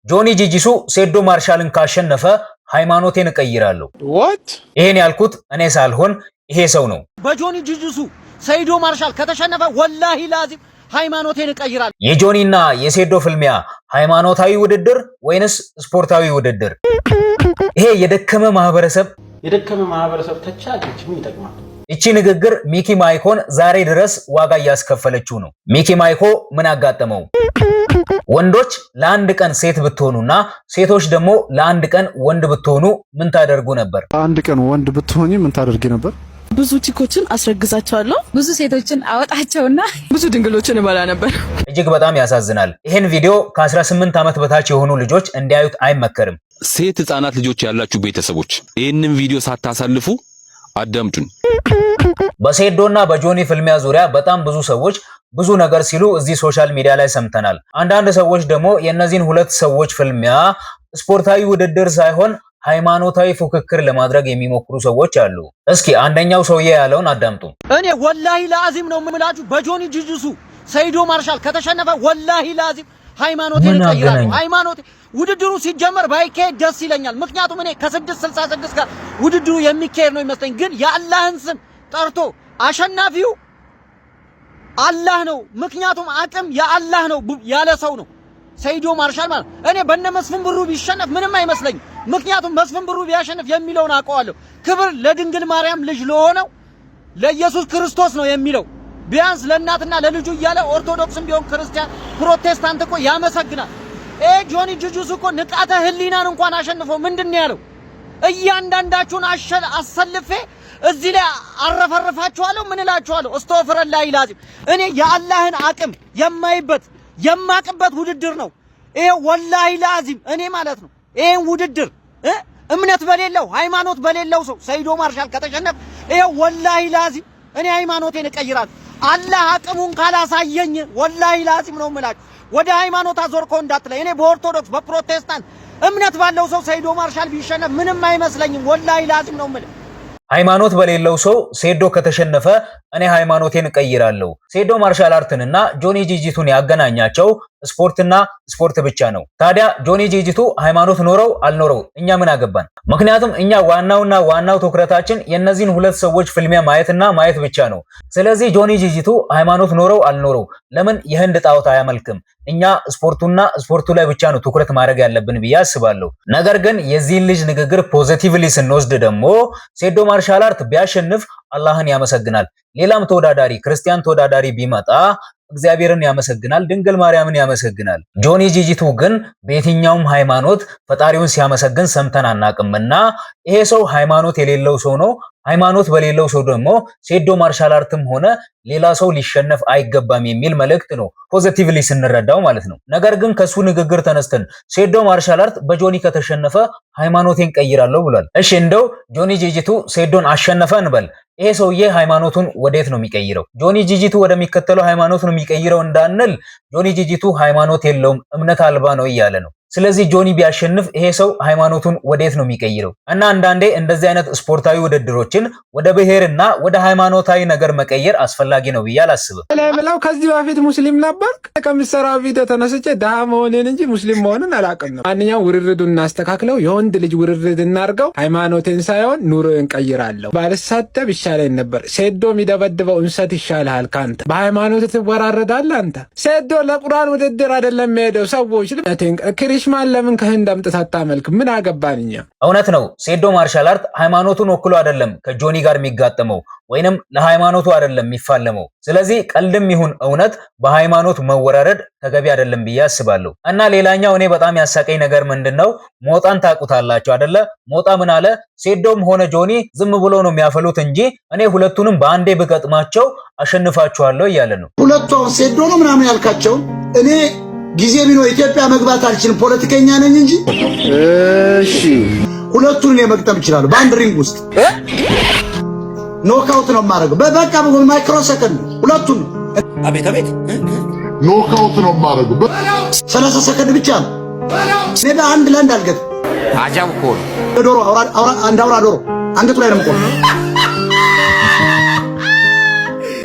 ጆኒ ጂጂሱ ሴዶ ማርሻልን ካሸነፈ ሃይማኖቴን እቀይራለሁ። ይሄን ያልኩት እኔ ሳልሆን ይሄ ሰው ነው። በጆኒ ጂጂሱ ሴዶ ማርሻል ከተሸነፈ ወላሂ ላዚም ሃይማኖቴን እቀይራለሁ። የጆኒና የሴዶ ፍልሚያ ሃይማኖታዊ ውድድር ወይንስ ስፖርታዊ ውድድር? ይሄ የደከመ ማህበረሰብ ተቻለች ምን ይጠቅማል? እቺ ንግግር ሚኪ ማይኮን ዛሬ ድረስ ዋጋ ያስከፈለችው ነው። ሚኪ ማይኮ ምን አጋጠመው? ወንዶች ለአንድ ቀን ሴት ብትሆኑና ሴቶች ደግሞ ለአንድ ቀን ወንድ ብትሆኑ ምን ታደርጉ ነበር? አንድ ቀን ወንድ ብትሆኚ ምን ታደርጊ ነበር? ብዙ ቺኮችን አስረግዛቸዋለሁ። ብዙ ሴቶችን አወጣቸውና ብዙ ድንግሎችን እበላ ነበር። እጅግ በጣም ያሳዝናል። ይሄን ቪዲዮ ከ18 ዓመት በታች የሆኑ ልጆች እንዲያዩት አይመከርም። ሴት ህፃናት ልጆች ያላችሁ ቤተሰቦች ይሄንን ቪዲዮ ሳታሳልፉ አዳምጡን። በሴዶና በጆኒ ፍልሚያ ዙሪያ በጣም ብዙ ሰዎች ብዙ ነገር ሲሉ እዚህ ሶሻል ሚዲያ ላይ ሰምተናል። አንዳንድ ሰዎች ደግሞ የእነዚህን ሁለት ሰዎች ፍልሚያ ስፖርታዊ ውድድር ሳይሆን ሃይማኖታዊ ፉክክር ለማድረግ የሚሞክሩ ሰዎች አሉ። እስኪ አንደኛው ሰውዬ ያለውን አዳምጡ። እኔ ወላሂ ላዚም ነው የምላችሁ በጆኒ ጂጂሱ ሴዶ ማርሻል ከተሸነፈ ወላሂ ላዚም ሃይማኖቴን እቀይራለሁ። ሃይማኖቴ ውድድሩ ሲጀመር ባይካሄድ ደስ ይለኛል። ምክንያቱም እኔ ከ666 ጋር ውድድሩ የሚካሄድ ነው ይመስለኝ። ግን የአላህን ስም ጠርቶ አሸናፊው አላህ ነው። ምክንያቱም አቅም የአላህ ነው ያለ ሰው ነው ሴዶ ማርሻል ማለት። እኔ በእነ መስፍን ብሩ ቢሸነፍ ምንም አይመስለኝም። ምክንያቱም መስፍን ብሩ ቢያሸንፍ የሚለውን አውቀዋለሁ። ክብር ለድንግል ማርያም ልጅ ለሆነው ለኢየሱስ ክርስቶስ ነው የሚለው። ቢያንስ ለእናትና ለልጁ እያለ ኦርቶዶክስም ቢሆን ክርስቲያን ፕሮቴስታንት እኮ ያመሰግናል። ጆኒ ጂጂሱ እኮ ንቃተ ህሊናን እንኳን አሸንፎ ምንድነው ያለው? እያንዳንዳችሁን አሰልፌ እዚህ ላይ አረፈርፋችኋለሁ። ምን እላችኋለሁ? አስተግፊሩላህ ላዚም እኔ የአላህን አቅም የማቅበት ውድድር ነው ይሄ ወላሂ ላዚም እኔ ማለት ነው። ይሄን ውድድር እምነት በሌለው ሃይማኖት በሌለው ሰው ሴዶ ማርሻል ከተሸነፈ ይሄ ወላሂ ላዚም እኔ ሃይማኖቴን እቀይራለሁ። አላህ አቅሙን ካላሳየኝ ወላሂ ላዚም ነው የምላችሁ። ወደ ሃይማኖት አዞርኮ እንዳትለኝ። እኔ በኦርቶዶክስ በፕሮቴስታንት እምነት ባለው ሰው ሴዶ ማርሻል ቢሸነፍ ምንም አይመስለኝም። ወላሂ ላዚም ነው የምልህ። ሃይማኖት በሌለው ሰው ሴዶ ከተሸነፈ እኔ ሃይማኖቴን እቀይራለሁ። ሴዶ ማርሻል አርትንና ጆኒ ጂጂቱን ያገናኛቸው ስፖርትና ስፖርት ብቻ ነው። ታዲያ ጆኒ ጂጂቱ ሃይማኖት ኖረው አልኖረው እኛ ምን አገባን? ምክንያቱም እኛ ዋናው ትኩረታችን የነዚህን ሁለት ሰዎች ፍልሚያ ማየት ብቻ ነው። ስለዚህ ጆኒ ጂጂቱ ሃይማኖት ኖረው አልኖረው ለምን የህንድ ጣዖት አያመልክም? እኛ ስፖርቱ ላይ ብቻ ነው ትኩረት ማድረግ ያለብን ብዬ አስባለሁ። ነገር ግን የዚህን ልጅ ንግግር ፖዚቲቭሊ ስንወስድ ደግሞ ሴዶ ማርሻል አርት ቢያሸንፍ አላህን ያመሰግናል። ሌላም ተወዳዳሪ ክርስቲያን ተወዳዳሪ ቢመጣ እግዚአብሔርን ያመሰግናል፣ ድንግል ማርያምን ያመሰግናል። ጆኒ ጂጂቱ ግን በየትኛውም ሃይማኖት ፈጣሪውን ሲያመሰግን ሰምተን አናቅምና ይሄ ሰው ሃይማኖት የሌለው ሰው ነው። ሃይማኖት በሌለው ሰው ደግሞ ሴዶ ማርሻል አርትም ሆነ ሌላ ሰው ሊሸነፍ አይገባም የሚል መልእክት ነው ፖዚቲቭሊ ስንረዳው ማለት ነው። ነገር ግን ከሱ ንግግር ተነስተን ሴዶ ማርሻል አርት በጆኒ ከተሸነፈ ሃይማኖቴን ቀይራለሁ ብሏል። እሺ እንደው ጆኒ ጂጂቱ ሴዶን አሸነፈ እንበል። ይሄ ሰውዬ ሃይማኖቱን ወዴት ነው የሚቀይረው? ጆኒ ጂጂቱ ወደሚከተለው ሃይማኖት ነው የሚቀይረው እንዳንል ጆኒ ጂጂቱ ሃይማኖት የለውም እምነት አልባ ነው እያለ ነው። ስለዚህ ጆኒ ቢያሸንፍ ይሄ ሰው ሃይማኖቱን ወዴት ነው የሚቀይረው? እና አንዳንዴ እንደዚህ አይነት ስፖርታዊ ውድድሮችን ወደ ብሔርና ወደ ሃይማኖታዊ ነገር መቀየር አስፈላጊ ነው ብዬ አላስብም። ለብላው ከዚህ በፊት ሙስሊም ነበር ከሚሰራው ቪዲዮ ተነስቼ ደሃ መሆንን እንጂ ሙስሊም መሆንን አላውቅም ነው። ማንኛውም ውርርዱን እናስተካክለው፣ የወንድ ልጅ ውርርድ እናርገው። ሃይማኖትን ሳይሆን ኑሮን ቀይራለሁ ባልሳተፍ ይሻለኝ ነበር። ሴዶ የሚደበድበው እንሰት ይሻልሃል ካንተ። በሃይማኖት ትወራረዳለህ አንተ። ሴዶ ለቁርአን ውድድር አይደለም የሄደው። ሰዎች ክሪስማን ለምን ከህንድ አምጥታ አታመልክ? ምን አገባንኛ? እውነት ነው። ሴዶ ማርሻል አርት ሃይማኖቱን ወክሎ አይደለም ከጆኒ ጋር የሚጋጠመው ወይንም ለሃይማኖቱ አይደለም የሚፋለመው። ስለዚህ ቀልድም ይሁን እውነት በሃይማኖት መወራረድ ተገቢ አይደለም ብዬ አስባለሁ። እና ሌላኛው እኔ በጣም ያሳቀኝ ነገር ምንድነው? ሞጣን ታውቁታላችሁ አይደለ? ሞጣ ምን አለ? ሴዶም ሆነ ጆኒ ዝም ብሎ ነው የሚያፈሉት እንጂ እኔ ሁለቱንም በአንዴ ብገጥማቸው አሸንፋቸዋለሁ እያለ ነው። ሁለቱ ሴዶ ነው ምናምን ያልካቸው እኔ ጊዜ ቢኖር ኢትዮጵያ መግባት አልችልም፣ ፖለቲከኛ ነኝ እንጂ። እሺ ሁለቱን እኔ መግጠም እችላለሁ በአንድ ሪንግ ውስጥ። ኖካውት ነው የማደርገው በቃ በማይክሮ ሰከንድ ሁለቱን። አቤት ኖካውት ነው የማደርገው 30 ሰከንድ ብቻ ነው። እኔ በአንድ ለአንድ አልገጥም። አጃብ እኮ ነው። ዶሮ አንድ አውራ ዶሮ አንገቱ ላይ ነው የምቆመው።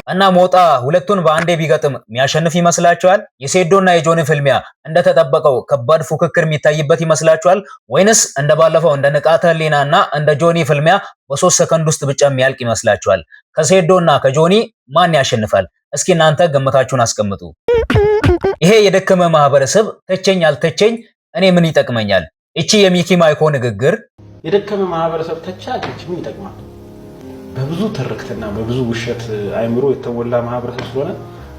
እና ሞጣ ሁለቱን በአንዴ ቢገጥም የሚያሸንፍ ይመስላችኋል? የሴዶና የጆኒ ፍልሚያ እንደተጠበቀው ከባድ ፉክክር የሚታይበት ይመስላችኋል? ወይንስ እንደባለፈው እንደ ንቃተ ህሊናና እንደ ጆኒ ፍልሚያ በ3 ሰከንድ ውስጥ ብቻ የሚያልቅ ይመስላችኋል? ከሴዶና ከጆኒ ማን ያሸንፋል? እስኪ እናንተ ግምታችሁን አስቀምጡ። ይሄ የደከመ ማህበረሰብ ተቸኝ አልተቸኝ እኔ ምን ይጠቅመኛል? እቺ የሚኪ ማይኮ ንግግር የደከመ ማህበረሰብ ተቻለች ምን ይጠቅማል? በብዙ ትርክትና በብዙ ውሸት አይምሮ የተሞላ ማህበረሰብ ስለሆነ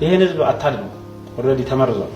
ይሄን ህዝብ አታልም ኦሬዲ ተመርዟል።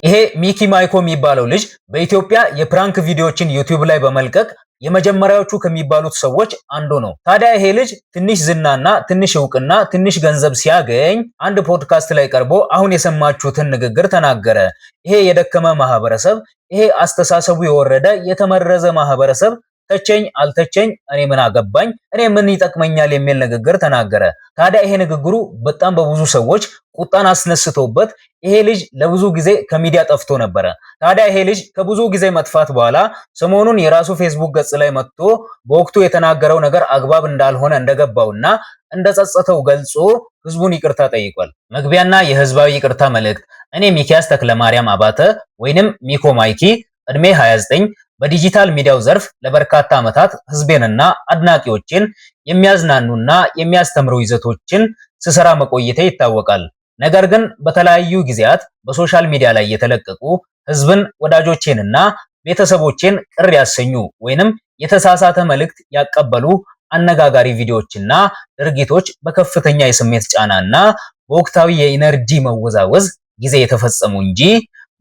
ይሄ ሚኪ ማይኮ የሚባለው ልጅ በኢትዮጵያ የፕራንክ ቪዲዮዎችን ዩቲዩብ ላይ በመልቀቅ የመጀመሪያዎቹ ከሚባሉት ሰዎች አንዱ ነው። ታዲያ ይሄ ልጅ ትንሽ ዝናና ትንሽ ዕውቅና ትንሽ ገንዘብ ሲያገኝ አንድ ፖድካስት ላይ ቀርቦ አሁን የሰማችሁትን ንግግር ተናገረ። ይሄ የደከመ ማህበረሰብ፣ ይሄ አስተሳሰቡ የወረደ የተመረዘ ማህበረሰብ ተቸኝ አልተቸኝ እኔ ምን አገባኝ፣ እኔ ምን ይጠቅመኛል የሚል ንግግር ተናገረ። ታዲያ ይሄ ንግግሩ በጣም በብዙ ሰዎች ቁጣን አስነስቶበት ይሄ ልጅ ለብዙ ጊዜ ከሚዲያ ጠፍቶ ነበረ። ታዲያ ይሄ ልጅ ከብዙ ጊዜ መጥፋት በኋላ ሰሞኑን የራሱ ፌስቡክ ገጽ ላይ መጥቶ በወቅቱ የተናገረው ነገር አግባብ እንዳልሆነ እንደገባውና እንደጸጸተው ገልጾ ህዝቡን ይቅርታ ጠይቋል። መግቢያና የህዝባዊ ይቅርታ መልእክት። እኔ ሚኪያስ ተክለማርያም አባተ ወይንም ሚኮ ማይኪ እድሜ 29 በዲጂታል ሚዲያው ዘርፍ ለበርካታ ዓመታት ህዝቤንና አድናቂዎችን የሚያዝናኑና የሚያስተምሩ ይዘቶችን ስሰራ መቆየቴ ይታወቃል። ነገር ግን በተለያዩ ጊዜያት በሶሻል ሚዲያ ላይ የተለቀቁ ህዝብን ወዳጆቼንና ቤተሰቦቼን ቅር ያሰኙ ወይንም የተሳሳተ መልእክት ያቀበሉ አነጋጋሪ ቪዲዮዎችና ድርጊቶች በከፍተኛ የስሜት ጫናና በወቅታዊ የኢነርጂ መወዛወዝ ጊዜ የተፈጸሙ እንጂ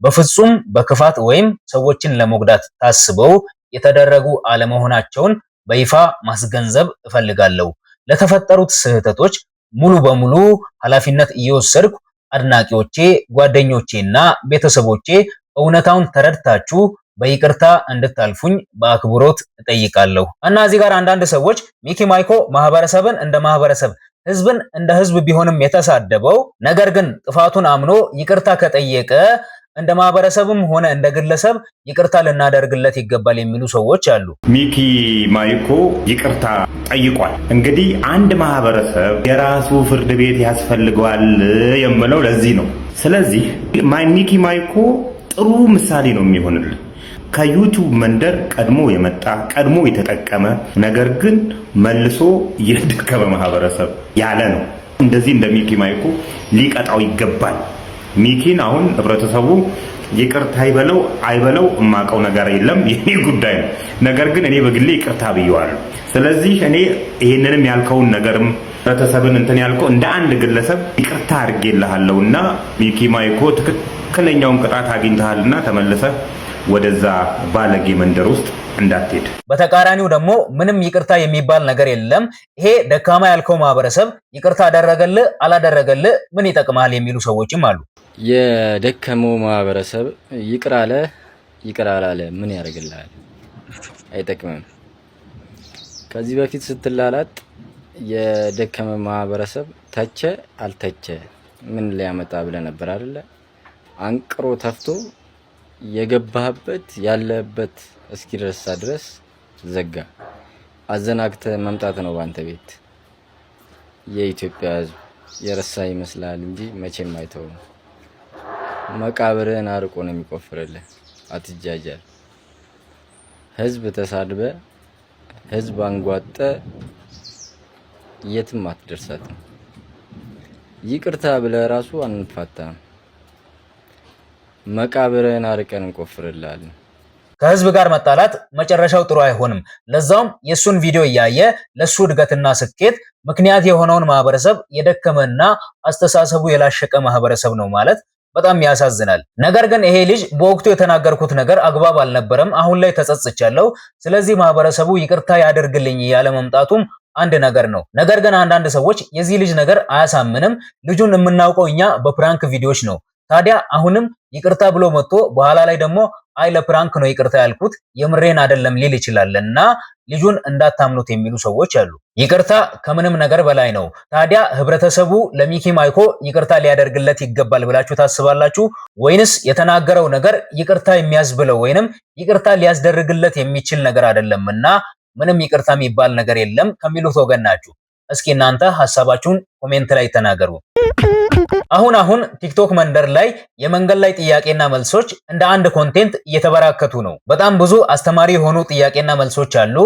በፍጹም በክፋት ወይም ሰዎችን ለመጉዳት ታስበው የተደረጉ አለመሆናቸውን በይፋ ማስገንዘብ እፈልጋለሁ። ለተፈጠሩት ስህተቶች ሙሉ በሙሉ ኃላፊነት እየወሰድኩ አድናቂዎቼ፣ ጓደኞቼና ቤተሰቦቼ እውነታውን ተረድታችሁ በይቅርታ እንድታልፉኝ በአክብሮት እጠይቃለሁ። እና እዚህ ጋር አንዳንድ ሰዎች ሚኪ ማይኮ ማህበረሰብን እንደ ማህበረሰብ ህዝብን እንደ ህዝብ ቢሆንም የተሳደበው ነገር ግን ጥፋቱን አምኖ ይቅርታ ከጠየቀ እንደ ማህበረሰብም ሆነ እንደ ግለሰብ ይቅርታ ልናደርግለት ይገባል የሚሉ ሰዎች አሉ። ሚኪ ማይኮ ይቅርታ ጠይቋል። እንግዲህ አንድ ማህበረሰብ የራሱ ፍርድ ቤት ያስፈልገዋል የምለው ለዚህ ነው። ስለዚህ ሚኪ ማይኮ ጥሩ ምሳሌ ነው የሚሆንልን። ከዩቲዩብ መንደር ቀድሞ የመጣ ቀድሞ የተጠቀመ ነገር ግን መልሶ የደከመ ማህበረሰብ ያለ ነው። እንደዚህ እንደ ሚኪ ማይኮ ሊቀጣው ይገባል። ሚኪን አሁን ህብረተሰቡ ይቅርታ አይበለው የማውቀው ነገር የለም፣ የኔ ጉዳይ ነው። ነገር ግን እኔ በግሌ ይቅርታ ብየዋለሁ። ስለዚህ እኔ ይሄንንም ያልከውን ነገርም ህብረተሰብን እንትን ያልከው እንደ አንድ ግለሰብ ይቅርታ አድርጌልሃለሁና ሚኪ ማይኮ ትክክለኛውን ቅጣት አግኝተሃልና ተመልሰህ ወደዛ ባለጌ መንደር ውስጥ እንዳትሄድ። በተቃራኒው ደግሞ ምንም ይቅርታ የሚባል ነገር የለም፣ ይሄ ደካማ ያልከው ማህበረሰብ ይቅርታ አደረገልህ አላደረገልህ ምን ይጠቅማል የሚሉ ሰዎችም አሉ። የደከመው ማህበረሰብ ይቅር አለ ይቅር አላለ ምን ያደርግልሃል? አይጠቅምም። ከዚህ በፊት ስትላላጥ የደከመ ማህበረሰብ ተቸ አልተቸ ምን ሊያመጣ ብለ ነበር አይደለ? አንቅሮ ተፍቶ የገባህበት ያለበት እስኪደርሳ ድረስ ዘጋ። አዘናግተ መምጣት ነው ባንተ ቤት። የኢትዮጵያ ህዝብ የረሳ ይመስላል እንጂ መቼም አይተው። መቃብርህን አርቆ ነው የሚቆፍርልህ። አትጃጃል። ህዝብ ተሳድበ ህዝብ አንጓጠ የትም አትደርሳትም። ይቅርታ ብለ ራሱ አንፋታም። መቃብርህን አርቀን እንቆፍርልሃለን። ከህዝብ ጋር መጣላት መጨረሻው ጥሩ አይሆንም። ለዛውም የሱን ቪዲዮ እያየ ለሱ እድገትና ስኬት ምክንያት የሆነውን ማህበረሰብ የደከመና አስተሳሰቡ የላሸቀ ማህበረሰብ ነው ማለት በጣም ያሳዝናል። ነገር ግን ይሄ ልጅ በወቅቱ የተናገርኩት ነገር አግባብ አልነበረም፣ አሁን ላይ ተጸጽቻለሁ፣ ስለዚህ ማህበረሰቡ ይቅርታ ያደርግልኝ ያለ መምጣቱም አንድ ነገር ነው። ነገር ግን አንዳንድ ሰዎች የዚህ ልጅ ነገር አያሳምንም፣ ልጁን የምናውቀው እኛ በፕራንክ ቪዲዮዎች ነው። ታዲያ አሁንም ይቅርታ ብሎ መጥቶ በኋላ ላይ ደግሞ አይ ለፕራንክ ነው ይቅርታ ያልኩት የምሬን አይደለም ሊል ይችላልና ልጁን እንዳታምኑት የሚሉ ሰዎች አሉ። ይቅርታ ከምንም ነገር በላይ ነው። ታዲያ ህብረተሰቡ ለሚኪ ማይኮ ይቅርታ ሊያደርግለት ይገባል ብላችሁ ታስባላችሁ? ወይንስ የተናገረው ነገር ይቅርታ የሚያስብለው ወይንም ይቅርታ ሊያስደርግለት የሚችል ነገር አይደለምና ምንም ይቅርታ የሚባል ነገር የለም ከሚሉት ወገን ናችሁ? እስኪ እናንተ ሐሳባችሁን ኮሜንት ላይ ተናገሩ። አሁን ቲክቶክ መንደር ላይ የመንገድ ላይ ጥያቄና መልሶች እንደ አንድ ኮንቴንት እየተበራከቱ ነው። በጣም ብዙ አስተማሪ የሆኑ ጥያቄና መልሶች አሉ፣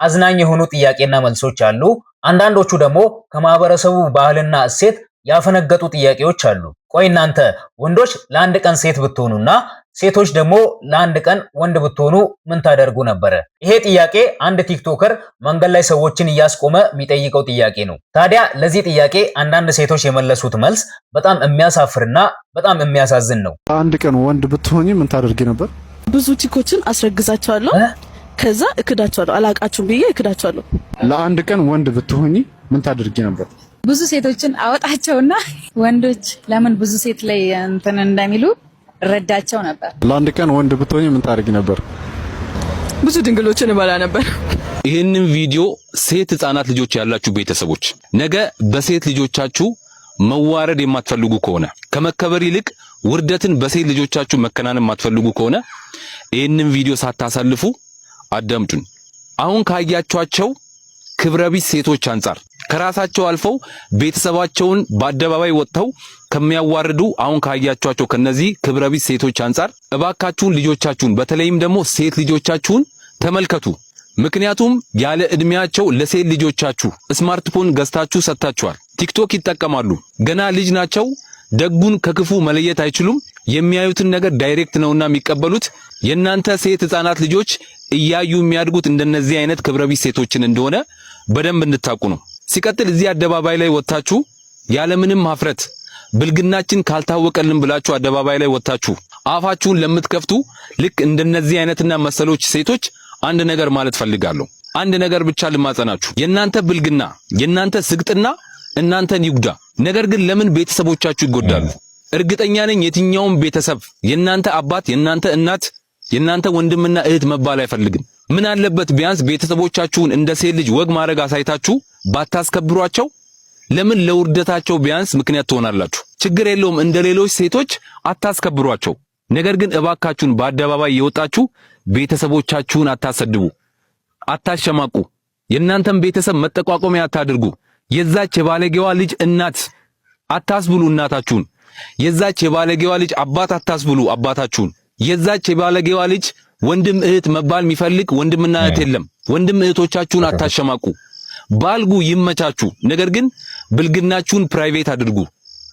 አዝናኝ የሆኑ ጥያቄና መልሶች አሉ። አንዳንዶቹ ደግሞ ከማህበረሰቡ ባህልና እሴት ያፈነገጡ ጥያቄዎች አሉ። ቆይ እናንተ ወንዶች ለአንድ ቀን ሴት ብትሆኑና ሴቶች ደግሞ ለአንድ ቀን ወንድ ብትሆኑ ምን ታደርጉ ነበር? ይሄ ጥያቄ አንድ ቲክቶከር መንገድ ላይ ሰዎችን እያስቆመ የሚጠይቀው ጥያቄ ነው። ታዲያ ለዚህ ጥያቄ አንዳንድ ሴቶች የመለሱት መልስ በጣም የሚያሳፍርና በጣም የሚያሳዝን ነው። አንድ ቀን ወንድ ብትሆኚ ምን ታደርጊ ነበር? ብዙ ቺኮችን አስረግዛቸዋለሁ፣ ከዛ እክዳቸዋለሁ። አላቃችሁም ብዬ እክዳቸዋለሁ። ለአንድ ቀን ወንድ ብትሆኚ ምን ታደርጊ ነበር? ብዙ ሴቶችን አወጣቸውና ወንዶች ለምን ብዙ ሴት ላይ እንትን እንደሚሉ ረዳቸው ነበር። ለአንድ ቀን ወንድ ብትሆኚ ምን ታደርጊ ነበር? ብዙ ድንግሎችን እበላ ነበር። ይህንን ቪዲዮ ሴት ህፃናት ልጆች ያላችሁ ቤተሰቦች ነገ በሴት ልጆቻችሁ መዋረድ የማትፈልጉ ከሆነ ከመከበር ይልቅ ውርደትን በሴት ልጆቻችሁ መከናነን የማትፈልጉ ከሆነ ይህንን ቪዲዮ ሳታሳልፉ አዳምጡን። አሁን ካያችኋቸው ክብረቢስ ሴቶች አንፃር ከራሳቸው አልፈው ቤተሰባቸውን በአደባባይ ወጥተው ከሚያዋርዱ አሁን ካያችኋቸው ከነዚህ ክብረቢስ ሴቶች አንፃር እባካችሁን ልጆቻችሁን በተለይም ደግሞ ሴት ልጆቻችሁን ተመልከቱ። ምክንያቱም ያለ እድሜያቸው ለሴት ልጆቻችሁ ስማርትፎን ገዝታችሁ ሰጥታችኋል። ቲክቶክ ይጠቀማሉ። ገና ልጅ ናቸው። ደጉን ከክፉ መለየት አይችሉም። የሚያዩትን ነገር ዳይሬክት ነውና የሚቀበሉት። የናንተ ሴት ህፃናት ልጆች እያዩ የሚያድጉት እንደነዚህ አይነት ክብረቢስ ሴቶችን እንደሆነ በደንብ እንድታቁ ነው። ሲቀጥል እዚህ አደባባይ ላይ ወጣችሁ ያለምንም ሀፍረት ብልግናችን ካልታወቀልን ብላችሁ አደባባይ ላይ ወጣችሁ አፋችሁን ለምትከፍቱ ልክ እንደነዚህ አይነትና መሰሎች ሴቶች አንድ ነገር ማለት ፈልጋለሁ። አንድ ነገር ብቻ ልማጸናችሁ። የናንተ ብልግና የናንተ ስግጥና እናንተን ይጉዳ። ነገር ግን ለምን ቤተሰቦቻችሁ ይጎዳሉ? እርግጠኛ ነኝ የትኛውም ቤተሰብ የናንተ አባት፣ የናንተ እናት፣ የናንተ ወንድምና እህት መባል አይፈልግም። ምን አለበት ቢያንስ ቤተሰቦቻችሁን እንደ ሴት ልጅ ወግ ማድረግ አሳይታችሁ ባታስከብሯቸው? ለምን ለውርደታቸው ቢያንስ ምክንያት ትሆናላችሁ? ችግር የለውም እንደ ሌሎች ሴቶች አታስከብሯቸው። ነገር ግን እባካችሁን በአደባባይ የወጣችሁ ቤተሰቦቻችሁን አታሰድቡ፣ አታሸማቁ። የናንተም ቤተሰብ መጠቋቆሚያ አታድርጉ። የዛች የባለጌዋ ልጅ እናት አታስብሉ እናታችሁን። የዛች የባለጌዋ ልጅ አባት አታስብሉ አባታችሁን። የዛች የባለጌዋ ልጅ ወንድም እህት መባል የሚፈልግ ወንድምና እህት የለም። ወንድም እህቶቻችሁን አታሸማቁ። ባልጉ ይመቻችሁ። ነገር ግን ብልግናችሁን ፕራይቬት አድርጉ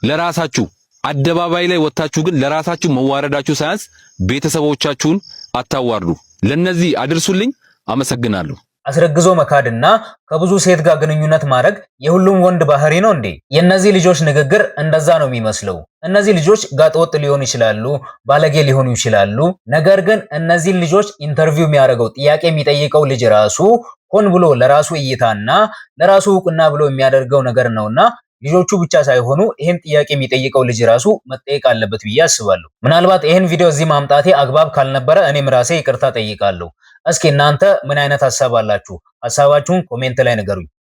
ለራሳችሁ። አደባባይ ላይ ወጣችሁ ግን ለራሳችሁ መዋረዳችሁ ሳያንስ ቤተሰቦቻችሁን አታዋርዱ። ለነዚህ አድርሱልኝ። አመሰግናለሁ። አስረግዞ መካድና ከብዙ ሴት ጋር ግንኙነት ማድረግ የሁሉም ወንድ ባህሪ ነው እንዴ? የነዚህ ልጆች ንግግር እንደዛ ነው የሚመስለው። እነዚህ ልጆች ጋጠወጥ ሊሆኑ ይችላሉ፣ ባለጌ ሊሆኑ ይችላሉ። ነገር ግን እነዚህ ልጆች ኢንተርቪው የሚያደርገው ጥያቄ የሚጠይቀው ልጅ ራሱ ሆን ብሎ ለራሱ እይታና ለራሱ እውቅና ብሎ የሚያደርገው ነገር ነውና ልጆቹ ብቻ ሳይሆኑ ይሄን ጥያቄ የሚጠይቀው ልጅ ራሱ መጠየቅ አለበት ብዬ አስባለሁ። ምናልባት ይሄን ቪዲዮ እዚህ ማምጣቴ አግባብ ካልነበረ እኔም ራሴ ይቅርታ ጠይቃለሁ። እስኪ እናንተ ምን አይነት ሐሳብ አላችሁ? ሐሳባችሁን ኮሜንት ላይ ንገሩኝ።